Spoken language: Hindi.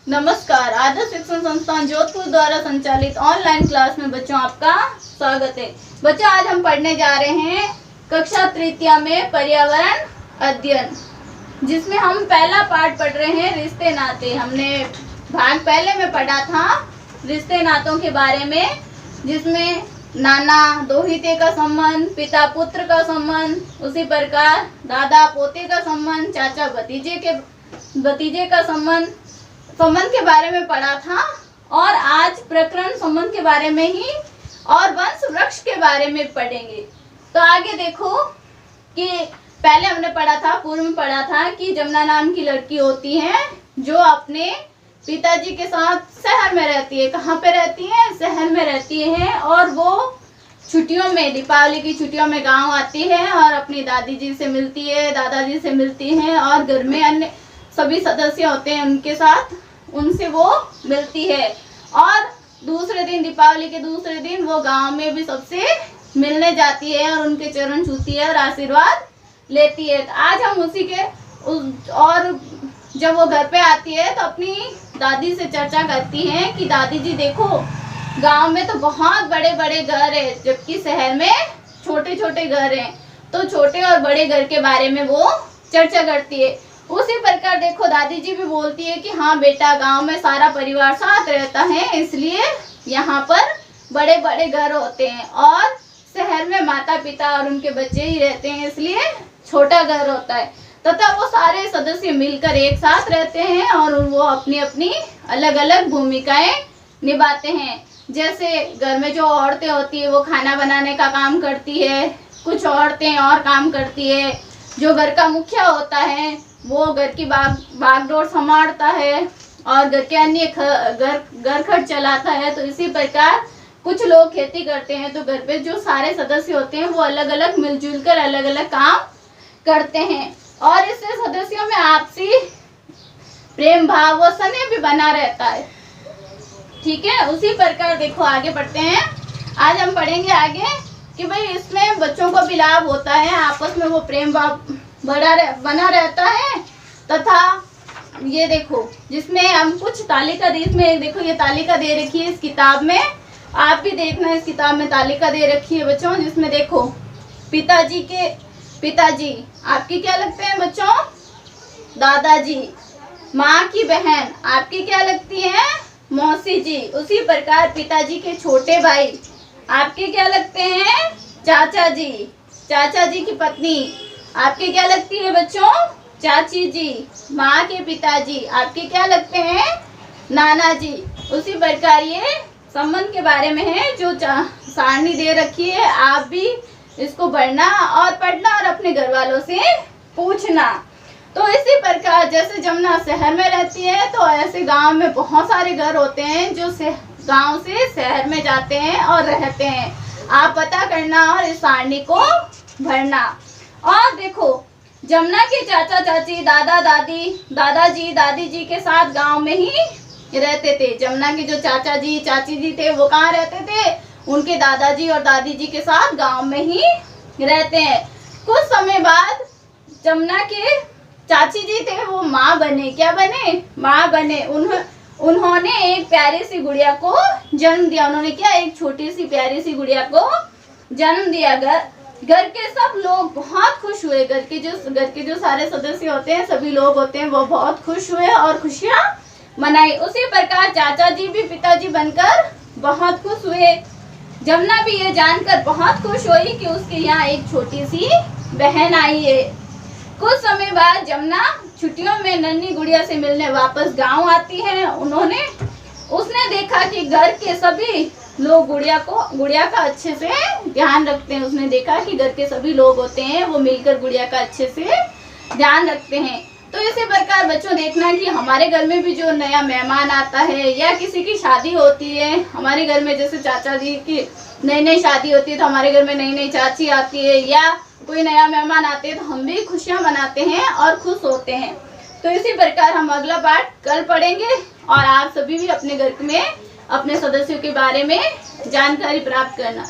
नमस्कार। आदर्श शिक्षण संस्थान जोधपुर द्वारा संचालित ऑनलाइन क्लास में बच्चों आपका स्वागत है। बच्चों, आज हम पढ़ने जा रहे हैं कक्षा तृतीया में पर्यावरण अध्ययन, जिसमें हम पहला पाठ पढ़ रहे हैं रिश्ते नाते। हमने भाग पहले में पढ़ा था रिश्ते नातों के बारे में, जिसमें नाना दोहिते का संबंध, पिता पुत्र का संबंध, उसी प्रकार दादा पोते का संबंध, चाचा भतीजे का संबंध के बारे में पढ़ा था। और आज प्रकरण संबंध के बारे में ही और वंश वृक्ष के बारे में पढ़ेंगे। तो आगे देखो कि पहले हमने पढ़ा था, पूर्व में पढ़ा था कि जमुना नाम की लड़की होती है जो अपने पिताजी के साथ शहर में रहती है। कहाँ पे रहती है? शहर में रहती है। और वो छुट्टियों में, दीपावली की छुट्टियों में गांव आती है और अपनी दादी जी से मिलती है, दादाजी से मिलती है, और घर में अन्य सभी सदस्य होते हैं उनके साथ, उनसे वो मिलती है। और दूसरे दिन, दीपावली के दूसरे दिन, वो गांव में भी सबसे मिलने जाती है और उनके चरण छूती है और आशीर्वाद लेती है। तो आज हम उसी के और जब वो घर पे आती है तो अपनी दादी से चर्चा करती है कि दादी जी देखो, गांव में तो बहुत बड़े बड़े घर है, जबकि शहर में छोटे छोटे घर हैं। तो छोटे और बड़े घर के बारे में वो चर्चा करती है। उसी प्रकार देखो, दादी जी भी बोलती है कि हाँ बेटा, गांव में सारा परिवार साथ रहता है, इसलिए यहाँ पर बड़े बड़े घर होते हैं, और शहर में माता पिता और उनके बच्चे ही रहते हैं, इसलिए छोटा घर होता है। तथा वो सारे सदस्य मिलकर एक साथ रहते हैं और वो अपनी अपनी अलग अलग भूमिकाएं निभाते हैं। जैसे घर में जो औरतें होती है वो खाना बनाने का काम करती है, कुछ औरतें और काम करती है। जो घर का मुखिया होता है वो घर की बागडोर संभालता है और घर के अन्य घर खर्च चलाता है। तो इसी प्रकार कुछ लोग खेती करते हैं। तो घर पे जो सारे सदस्य होते हैं वो अलग अलग मिलजुल कर अलग अलग काम करते हैं, और इससे सदस्यों में आपसी प्रेम भाव व स्नेह भी बना रहता है। ठीक है, उसी प्रकार देखो आगे बढ़ते हैं। आज हम पढ़ेंगे आगे कि भाई इसमें बच्चों को भी लाभ होता है, आपस में वो प्रेम भाव बना रहता है। तथा ये देखो, जिसमें हम कुछ तालिका दी, इसमें देखो ये तालिका दे रखी है इस किताब में, आप भी देखना, इस किताब में तालिका दे रखी है बच्चों, जिसमें देखो पिताजी आपकी क्या लगते हैं बच्चों? दादाजी। माँ की बहन आपकी क्या लगती है? मौसी जी। उसी प्रकार पिताजी के छोटे भाई आपके क्या लगते हैं? चाचा जी। चाचा जी की पत्नी आपके क्या लगती है बच्चों? चाची जी। माँ के पिताजी आपके क्या लगते हैं? नाना जी। उसी प्रकार ये संबंध के बारे में है जो सारणी दे रखी है, आप भी इसको पढ़ना और अपने घर वालों से पूछना। तो इसी प्रकार जैसे जमुना शहर में रहती है, तो ऐसे गांव में बहुत सारे घर होते हैं जो गांव से शहर में जाते हैं और रहते हैं। आप पता करना और इस सारणी को भरना। और देखो, जमुना के चाचा चाची, दादा दादी, दादाजी दादी जी के साथ गांव में ही रहते थे। जमुना के जो चाचा जी चाची जी थे वो कहाँ रहते थे? उनके दादाजी और दादी जी के साथ गांव में ही रहते हैं। कुछ समय बाद जमुना के चाची जी थे वो माँ बने। क्या बने? माँ बने। उन्होंने एक प्यारी सी गुड़िया को जन्म दिया। उन्होंने क्या? एक छोटी सी प्यारी सी गुड़िया को जन्म दिया। घर के सब लोग बहुत खुश हुए। घर के जो सारे सदस्य होते हैं, सभी लोग होते हैं, वो बहुत खुश हुए और खुशियाँ मनाई। उसी प्रकार चाचा जी भी पिताजी बनकर बहुत खुश हुए। जमुना भी ये जानकर बहुत खुश हुई कि उसके यहाँ एक छोटी सी बहन आई है। कुछ समय बाद जमुना छुट्टियों में नन्ही गुड़िया से मिलने वापस गांव आती है। उसने देखा कि घर के सभी लोग गुड़िया का अच्छे से ध्यान रखते हैं। उसने देखा कि घर के सभी लोग होते हैं वो मिलकर गुड़िया का अच्छे से ध्यान रखते हैं। तो इसी प्रकार बच्चों देखना कि हमारे घर में भी जो नया मेहमान आता है या किसी की शादी होती है, हमारे घर में जैसे चाचा जी की नई शादी होती है तो हमारे घर में नई चाची आती है, या कोई नया मेहमान आते हैं तो हम भी खुशियां मनाते हैं और खुश होते हैं। तो इसी प्रकार हम अगला पाठ कल पढ़ेंगे, और आप सभी भी अपने घर में अपने सदस्यों के बारे में जानकारी प्राप्त करना।